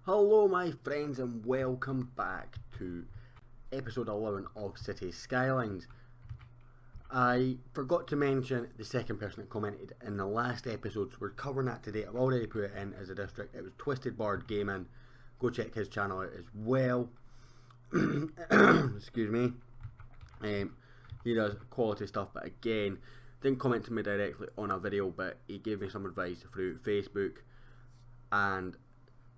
Hello my friends and welcome back to episode 11 of Cities Skylines. I forgot to mention the second person that commented in the last episodes. We're covering that today. I've already put it in as a district. It was Twisted Bard Gaming. Go check his channel out as well. Excuse me. He does quality stuff, but again, didn't comment to me directly on a video, but he gave me some advice through Facebook, and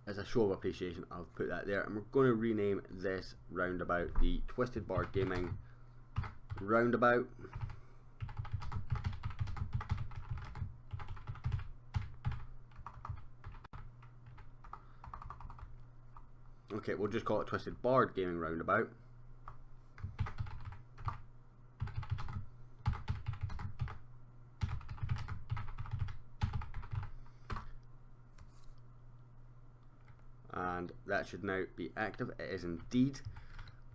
as a show of appreciation, I've put that there, and we're going to rename this roundabout the Twisted Bard Gaming Roundabout. Okay, we'll just call it Twisted Bard Gaming Roundabout. And that should now be active. It is indeed.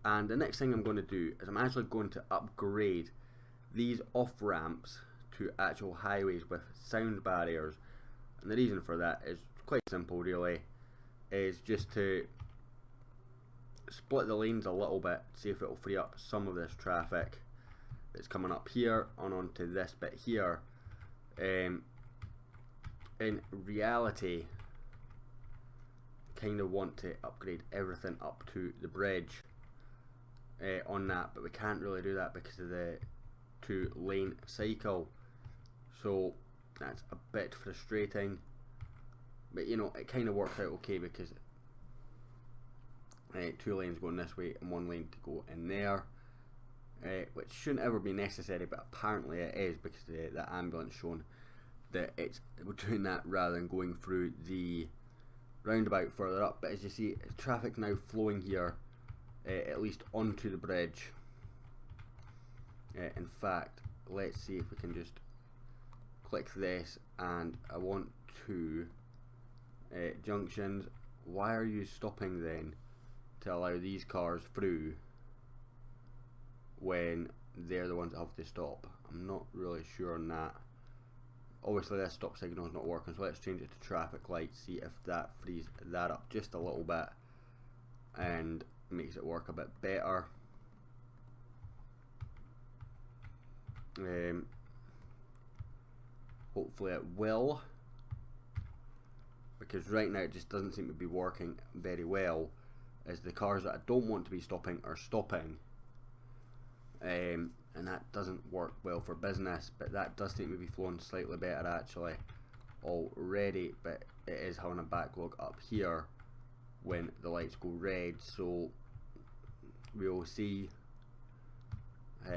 And the next thing I'm going to do is I'm actually going to upgrade these off ramps to actual highways with sound barriers, and the reason for that is quite simple really, is just to split the lanes a little bit, see if it will free up some of this traffic that's coming up here and onto this bit here. In reality, kind of want to upgrade everything up to the bridge on that, but we can't really do that because of the 2-lane cycle, so that's a bit frustrating, but you know, it kind of works out okay because 2 lanes going this way and 1 lane to go in there, which shouldn't ever be necessary, but apparently it is because the ambulance shown that we're doing that rather than going through the roundabout further up. But as you see, traffic now flowing here, at least onto the bridge. In fact, let's see if we can just click this, and I want to junctions. Why are you stopping then to allow these cars through when they're the ones that have to stop? I'm not really sure on that. Obviously this stop signal is not working, so let's change it to traffic lights, see if that frees that up just a little bit and makes it work a bit better. Hopefully it will, because right now it just doesn't seem to be working very well, as the cars that I don't want to be stopping are stopping, and that doesn't work well for business. But that does seem to be flowing slightly better actually already, but it is having a backlog up here when the lights go red, so we will see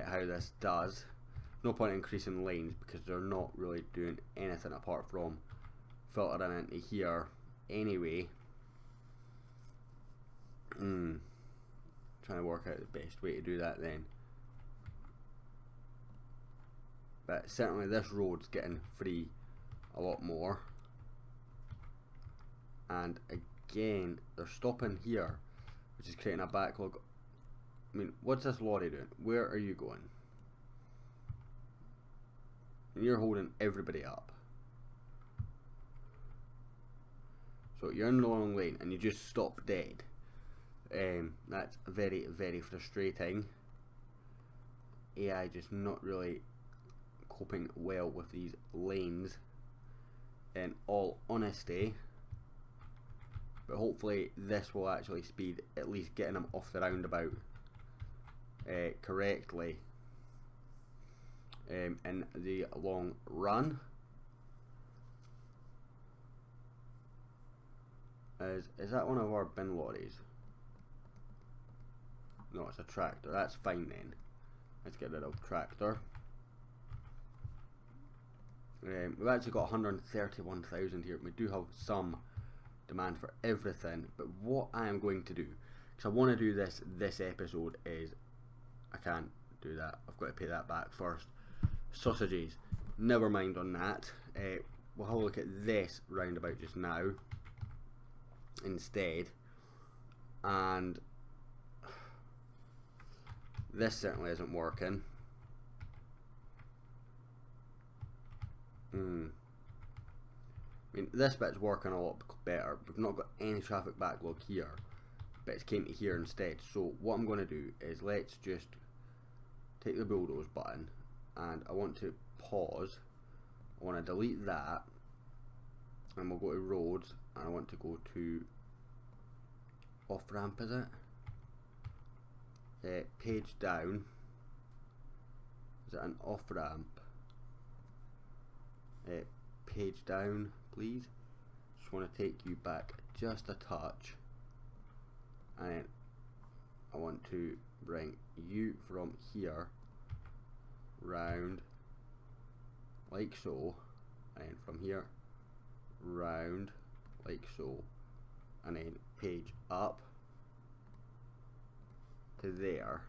how this does. No point increasing lanes because they're not really doing anything apart from filtering into here anyway. Trying to work out the best way to do that then. But certainly this road's getting free a lot more. And again, they're stopping here, which is creating a backlog. I mean, what's this lorry doing? Where are you going? And you're holding everybody up. So you're in the long lane and you just stop dead. That's very, very frustrating. AI just not really coping well with these lanes, in all honesty, but hopefully this will actually speed at least getting them off the roundabout correctly in the long run. Is that one of our bin lorries? No, it's a tractor. That's fine then. Let's get rid of tractor. We've actually got 131,000 here. We do have some demand for everything, but what I am going to do, because I want to do this episode, is I can't do that. I've got to pay that back first. Sausages, never mind on that. We'll have a look at this roundabout just now instead, and this certainly isn't working. I mean, this bit's working a lot better. We've not got any traffic backlog here, but it's came to here instead. So what I'm going to do is let's just take the bulldoze button, and I want to pause. I want to delete that, and we'll go to roads, and I want to go to off ramp, is it? Page down. Is it an off ramp? Page down, please. Just want to take you back just a touch, and I want to bring you from here round like so, and then from here round like so, and then page up to there,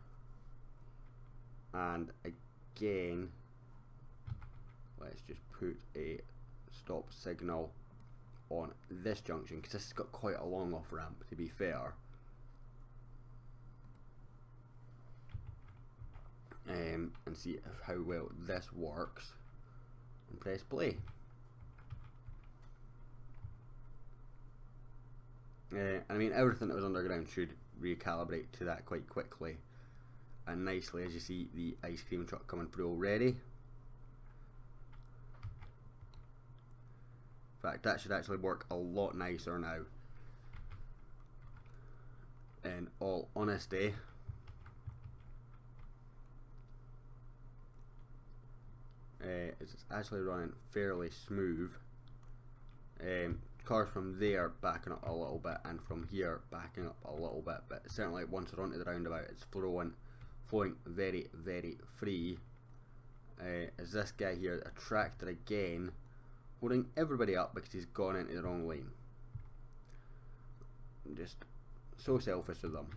and again let's just put a stop signal on this junction, because this has got quite a long off ramp, to be fair. And see how well this works, and press play. I mean, everything that was underground should recalibrate to that quite quickly and nicely, as you see the ice cream truck coming through already. In fact, that should actually work a lot nicer now, in all honesty. It's actually running fairly smooth. Cars from there backing up a little bit, and from here backing up a little bit, but certainly once we're onto the roundabout, it's flowing very, very free. As this guy here, a tractor again, holding everybody up because he's gone into the wrong lane. I'm just so selfish with them.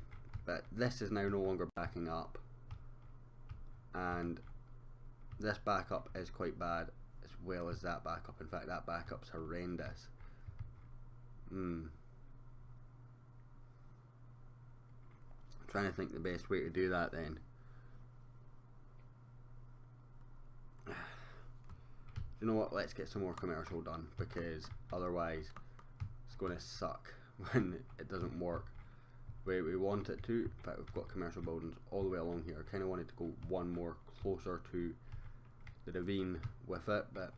But this is now no longer backing up, and this backup is quite bad, as well as that backup. In fact, that backup's horrendous. I'm trying to think the best way to do that then. You know what, let's get some more commercial done, because otherwise it's going to suck when it doesn't work the way we want it to. In fact, we've got commercial buildings all the way along here. I kind of wanted to go one more closer to the ravine with it, but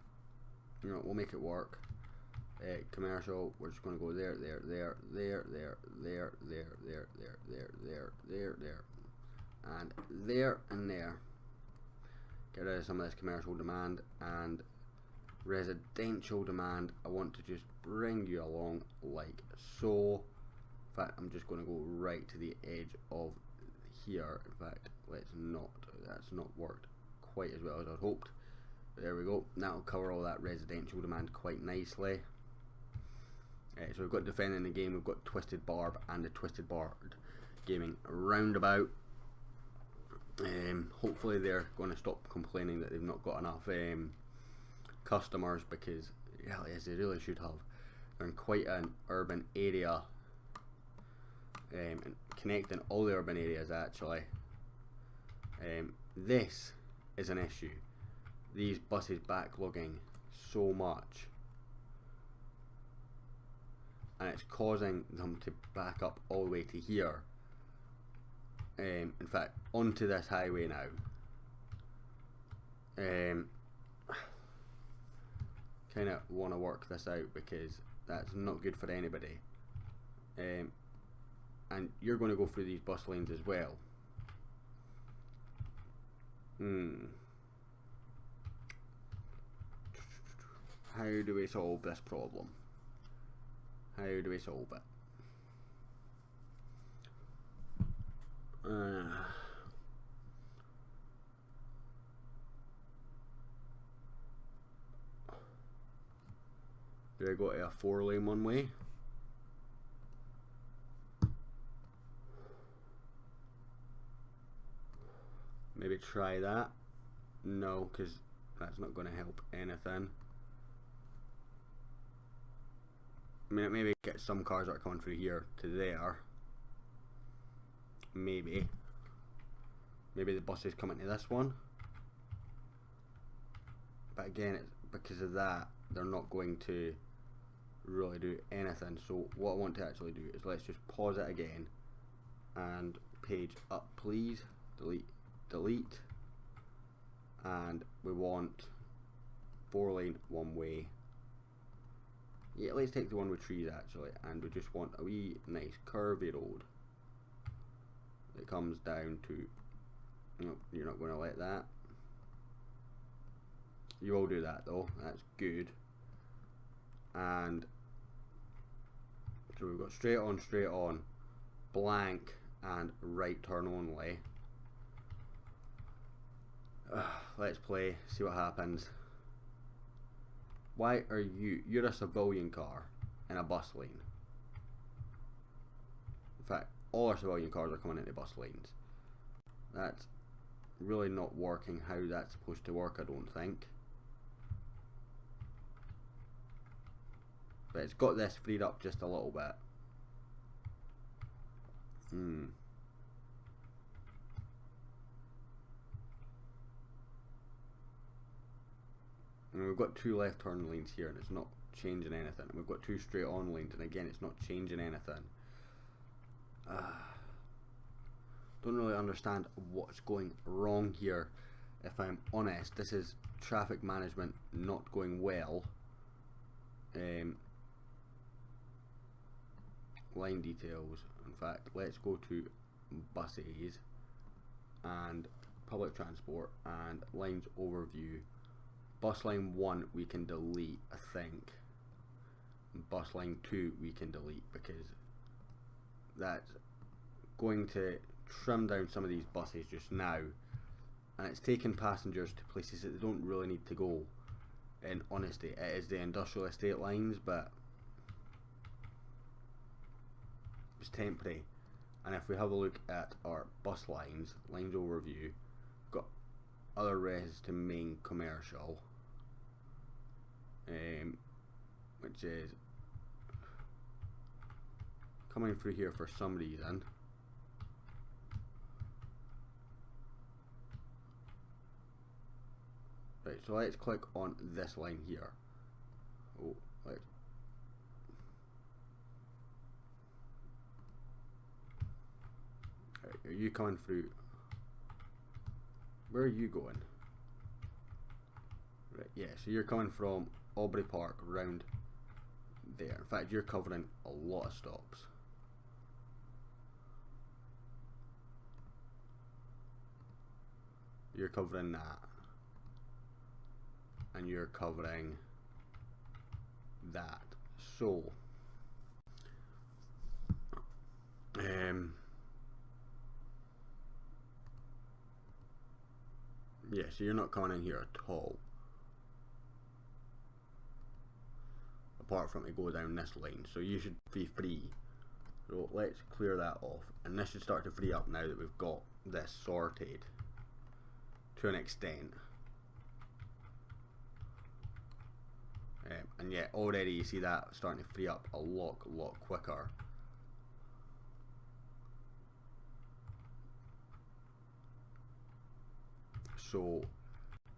you know, we'll make it work. Commercial, we're just going to go there, and there and there. Get rid of some of this commercial demand, and residential demand I want to just bring you along like so. In fact, I'm just going to go right to the edge of here. In fact, let's not, that's not worked quite as well as I'd hoped. But there we go, that'll cover all that residential demand quite nicely. So we've got defending the game, we've got Twisted Barb and the Twisted Barb Gaming roundabout. Hopefully they're going to stop complaining that they've not got enough customers, because yes, they really should have. They're in quite an urban area, and connecting all the urban areas actually. This is an issue. These buses backlogging so much, and it's causing them to back up all the way to here. In fact, onto this highway now. Kind of want to work this out, because that's not good for anybody. And you're going to go through these bus lanes as well. How do we solve this problem? How do we solve it? Do I go to a 4-lane one way? Maybe try that. No, because that's not going to help anything. I mean, maybe get some cars that are coming through here to there. Maybe the buses come into this one, but again, it's because of that they're not going to really do anything. So what I want to actually do is let's just pause it again and page up please, delete, and we want 4-lane one way. Yeah, let's take the one with trees actually, and we just want a wee nice curvy road that comes down to, no, you're not going to let that. You will do that though, that's good. And so we've got straight on, blank, and right turn only. Let's play, see what happens. Why are you're a civilian car in a bus lane. In fact, all our civilian cars are coming into bus lanes. That's really not working how that's supposed to work, I don't think. But it's got this freed up just a little bit. And we've got 2 left turn lanes here and it's not changing anything. And we've got 2 straight on lanes and again it's not changing anything. Don't really understand what's going wrong here, if I'm honest. This is traffic management not going well. Line details. In fact, let's go to buses and public transport and lines overview. Bus line 1 we can delete, I think. Bus line 2 we can delete because that's going to trim down some of these buses just now, and it's taking passengers to places that they don't really need to go. In honesty, it is the industrial estate lines, but it's temporary. And if we have a look at our bus lines overview, we've got other res to main commercial, which is coming through here for some reason. Right, so let's click on this line here. Oh, let's. Right, are you coming through? Where are you going? Right, yeah, so you're coming from Aubrey Park round there. In fact, you're covering a lot of stops. You're covering that. And you're covering that. So yeah, so you're not coming in here at all, apart from to go down this lane, so you should be free. So let's clear that off, and this should start to free up now that we've got this sorted to an extent. And yeah, already you see that starting to free up a lot quicker. So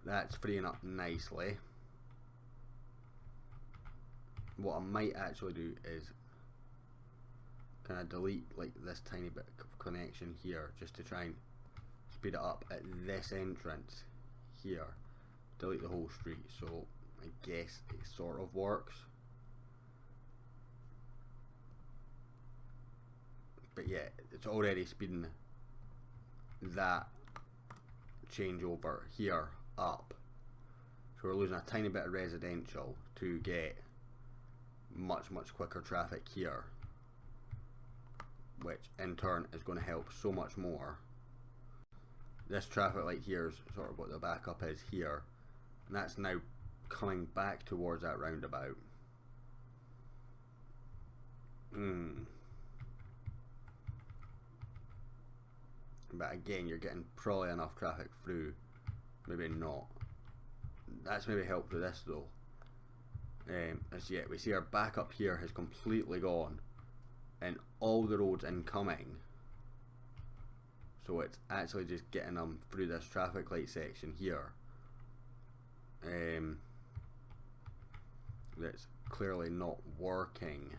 that's freeing up nicely. What I might actually do is kind of delete like this tiny bit of connection here, just to try and speed it up at this entrance here. Delete the whole street, so I guess it sort of works. But yeah, it's already speeding that changeover here up. So we're losing a tiny bit of residential to get much quicker traffic here, which in turn is going to help so much more. This traffic light here is sort of what the backup is here, and that's now coming back towards that roundabout. But again, you're getting probably enough traffic through. Maybe not. That's maybe helped with this though. As yet, we see our backup here has completely gone, and all the roads incoming. So it's actually just getting them through this traffic light section here. The that's clearly not working,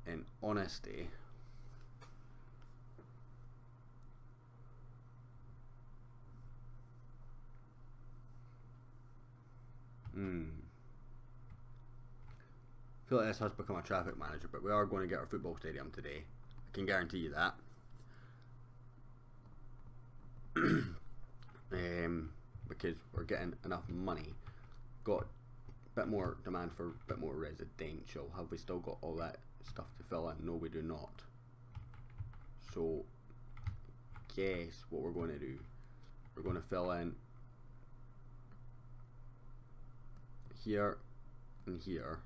in honesty. I feel like this has become a traffic manager, but we are going to get our football stadium today. I can guarantee you that. Because we're getting enough money. Got a bit more demand for a bit more residential. Have we still got all that stuff to fill in? No, we do not. So, guess what we're going to do. We're going to fill in here and here.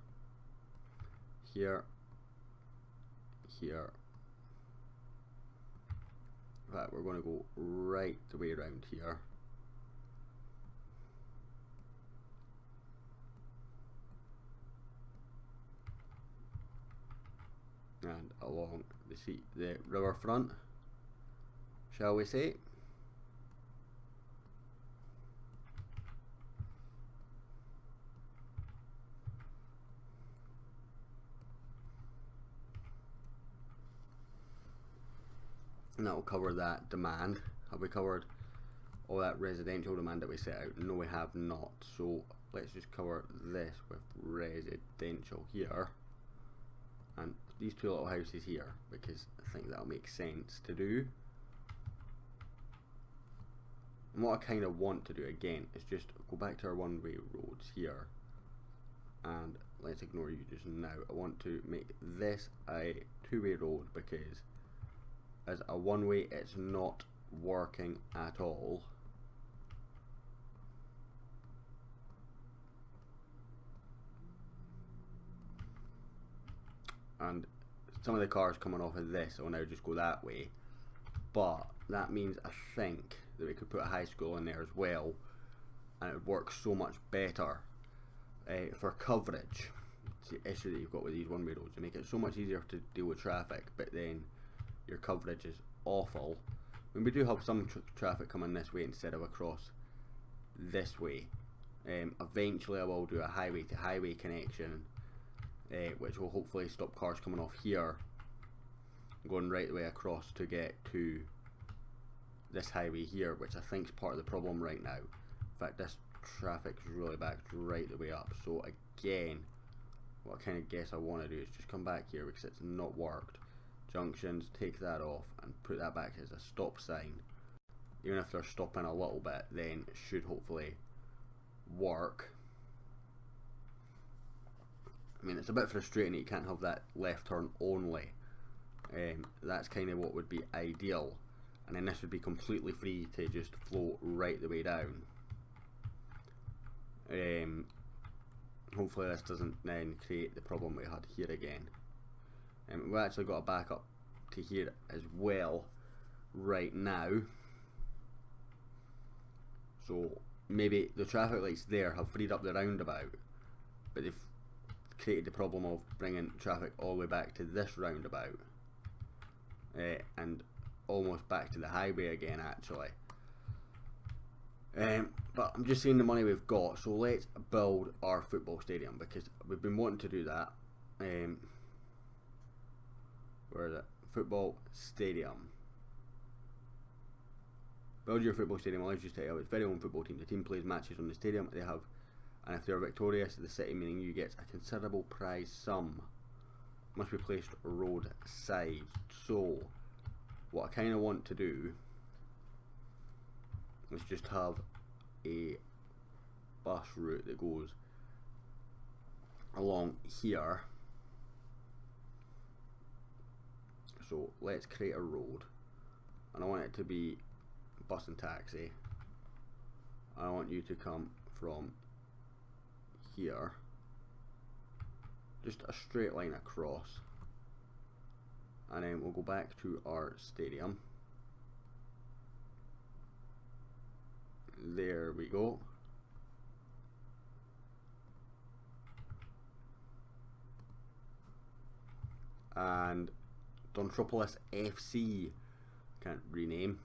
Here, here. Right, we're going to go right the way around here. And along the riverfront, shall we say? And that will cover that demand. Have we covered all that residential demand that we set out? No, we have not. So let's just cover this with residential here. And these two little houses here, because I think that'll make sense to do. And what I kind of want to do again is just go back to our one-way roads here. And let's ignore you just now. I want to make this a two-way road because as a one-way it's not working at all. And some of the cars coming off of this will now just go that way, but that means I think that we could put a high school in there as well, and it would work so much better for coverage. It's the issue that you've got with these one-way roads. You make it so much easier to deal with traffic, but then your coverage is awful. I mean, we do have some traffic coming this way instead of across this way. Eventually I will do a highway to highway connection, which will hopefully stop cars coming off here going right the way across to get to this highway here, which I think is part of the problem right now. In fact, this traffic is really backed right the way up. So again, what I kind of guess I want to do is just come back here because it's not worked. Junctions, take that off and put that back as a stop sign. Even if they're stopping a little bit, then it should hopefully work. I mean, it's a bit frustrating that you can't have that left turn only. That's kind of what would be ideal, and then this would be completely free to just flow right the way down. Hopefully this doesn't then create the problem we had here again. We've actually got a backup to here as well right now, so maybe the traffic lights there have freed up the roundabout, but they've created the problem of bringing traffic all the way back to this roundabout, and almost back to the highway again actually. But I'm just seeing the money we've got, so let's build our football stadium because we've been wanting to do that. Where is it? Football stadium. Build your football stadium allows you to have its very own football team. The team plays matches on the stadium they have, and if they are victorious, the city, meaning you, gets a considerable prize sum. Must be placed road side. So what I kind of want to do is just have a bus route that goes along here. So let's create a road, and I want it to be bus and taxi. I want you to come from here, just a straight line across, and then we'll go back to our stadium. There we go. And Dontropolis FC, can't rename,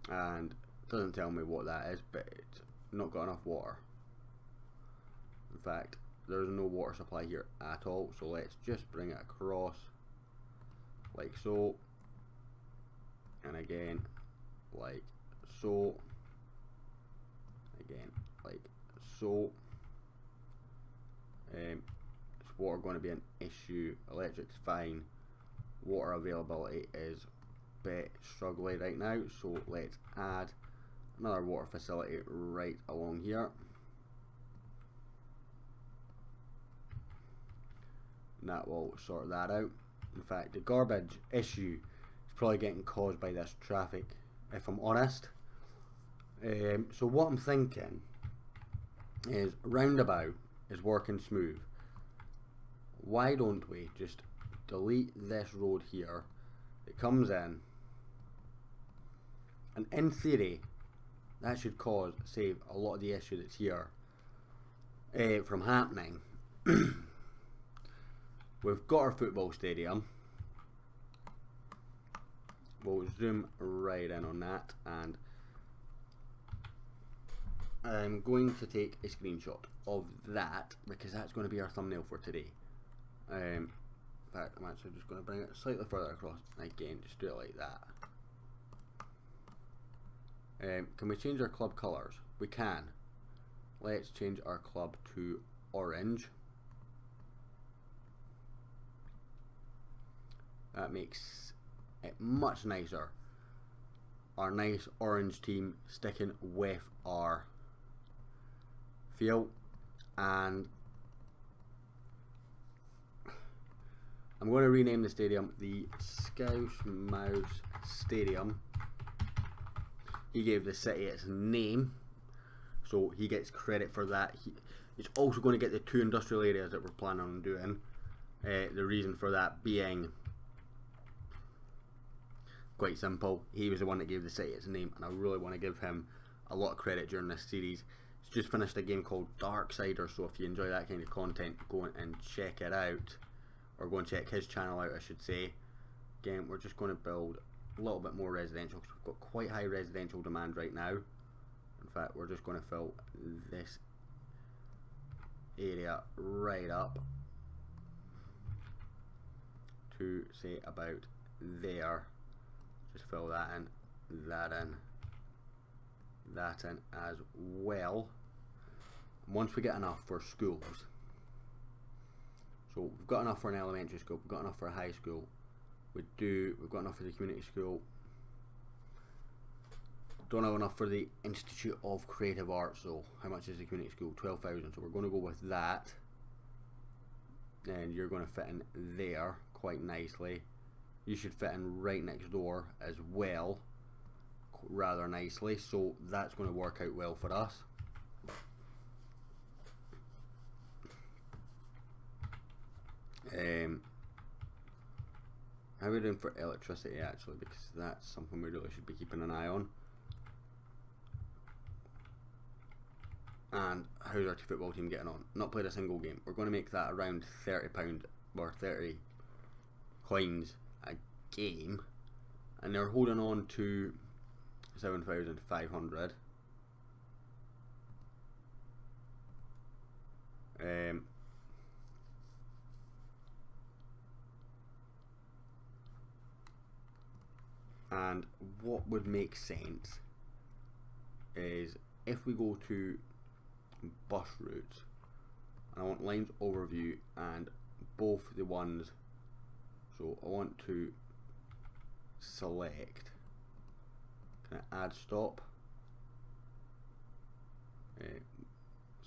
and doesn't tell me what that is, but it's not got enough water. In fact, there's no water supply here at all, so let's just bring it across like so, and again like so, again like so. Is water going to be an issue? Electric's fine. Water availability is a bit struggling right now, so let's add another water facility right along here. And that will sort that out. In fact, the garbage issue is probably getting caused by this traffic, if I'm honest. So what I'm thinking is roundabout is working smooth. Why don't we just delete this road here? It comes in, and in theory that should save a lot of the issue that's here from happening. We've got our football stadium. We'll zoom right in on that, and I'm going to take a screenshot of that because that's going to be our thumbnail for today. In fact, I'm actually just going to bring it slightly further across. Again, just do it like that. Can we change our club colours? We can. Let's change our club to orange. That makes it much nicer. Our nice orange team sticking with our field, and I'm going to rename the stadium the Scouse Stadium. He gave the city its name, so he gets credit for that. He's also going to get the 2 industrial areas that we're planning on doing. The reason for that being quite simple. He was the one that gave the city its name, and I really want to give him a lot of credit during this series. He's just finished a game called Darksider, so if you enjoy that kind of content, go and check it out, or go and check his channel out, I should say. Again, we're just going to build a little bit more residential because we've got quite high residential demand right now. In fact, we're just going to fill this area right up to say about there. Just fill that in, that in, that in as well. Once we get enough for schools, so we've got enough for an elementary school, we've got enough for a high school, we've got enough for the community school, don't have enough for the Institute of Creative Arts. So how much is the community school? 12,000, so we're going to go with that, and you're going to fit in there quite nicely. You should fit in right next door as well, rather nicely, so that's going to work out well for us. How are we doing for electricity actually, because that's something we really should be keeping an eye on. And how's our football team getting on? Not played a single game. We're going to make that around £30 or 30 coins a game, and they're holding on to 7,500. And what would make sense is if we go to bus routes, and I want lines overview and both the ones, so I want to select, can I add stop,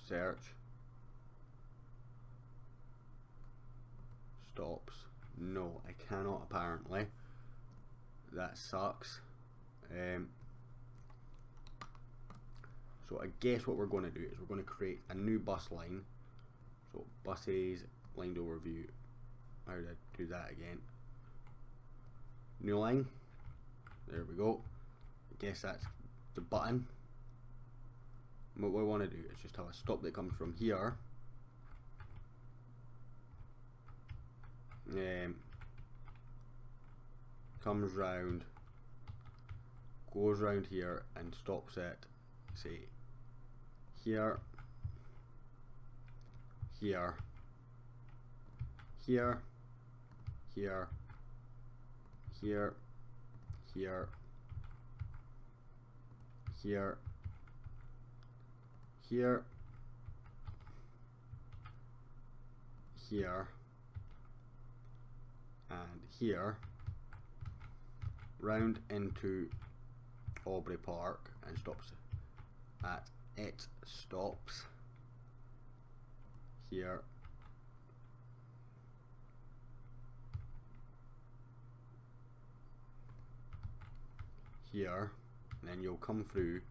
search, stops, no I cannot apparently, that sucks. So I guess what we're going to do is we're going to create a new bus line. So buses, line overview, how did I do that again? New line, there we go. I guess that's the button. What we want to do is just have a stop that comes from here, comes round, goes round here and stops at, say, here, here, here, here, here, here, here, here, here, and here, round into Aubrey Park and stops at it stops here, here, and then you'll come through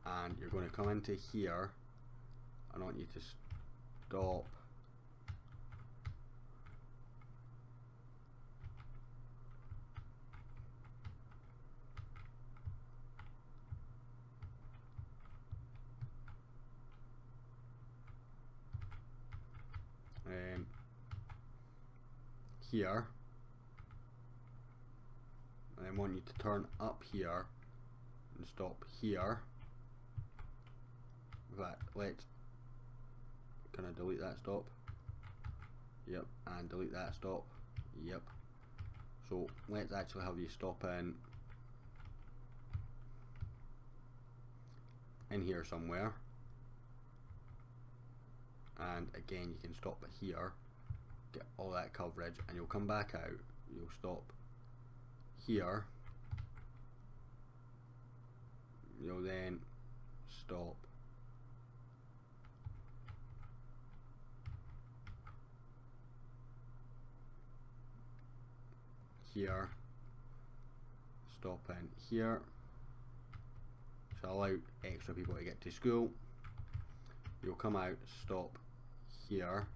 and you're going to come into here. I want you to stop here, and I want you to turn up here and stop here. Right, let's can I delete that stop? Yep, and delete that stop. Yep. So let's actually have you stop in here somewhere. And again you can stop here, get all that coverage, and you'll come back out, you'll stop here, you'll then stop here, stop in here, to allow extra people to get to school. You'll come out, stop here,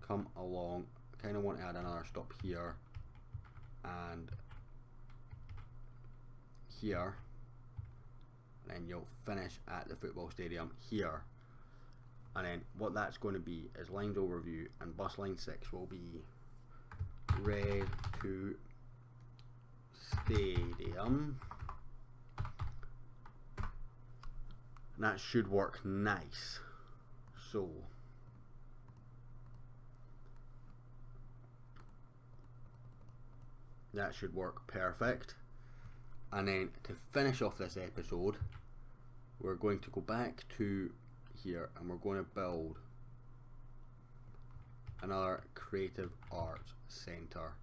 come along, kind of want to add another stop here and here, and then you'll finish at the football stadium here. And then what that's going to be is lines overview, and bus line 6 will be red to stadium, and that should work nice. So that should work perfect. And then to finish off this episode, we're going to go back to here and we're going to build another creative arts centre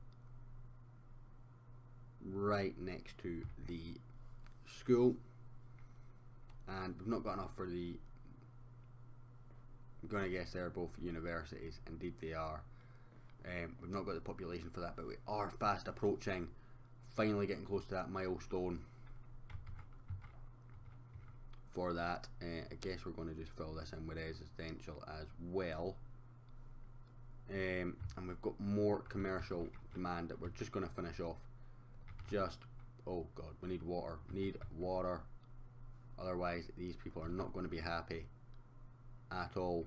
right next to the school. And we've not got enough for the, I'm going to guess they're both universities. Indeed they are. We've not got the population for that, but we are fast approaching, finally getting close to that milestone for that. I guess we're going to just fill this in with residential as well. And we've got more commercial demand that we're just going to finish off. Oh god, we need water. Otherwise these people are not going to be happy at all.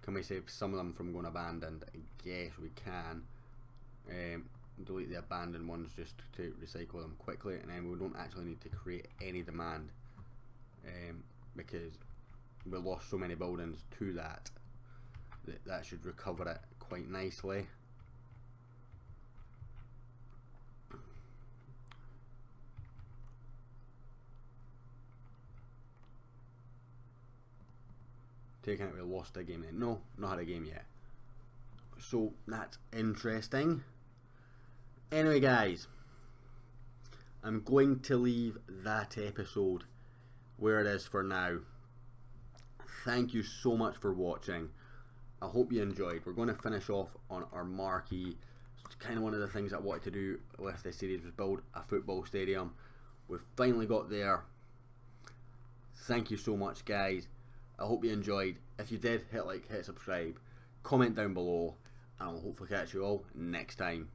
Can we save some of them from going abandoned? I guess we can. Delete the abandoned ones just to recycle them quickly, and then we don't actually need to create any demand because we lost so many buildings to that should recover it quite nicely. Taking it, we lost a game then. No, not had a game yet. So that's interesting. Anyway guys, I'm going to leave that episode where it is for now. Thank you so much for watching. I hope you enjoyed. We're going to finish off on our marquee. It's kind of one of the things I wanted to do with this series was build a football stadium. We've finally got there. Thank you so much guys. I hope you enjoyed. If you did, hit like, hit subscribe, comment down below, and I'll hopefully catch you all next time.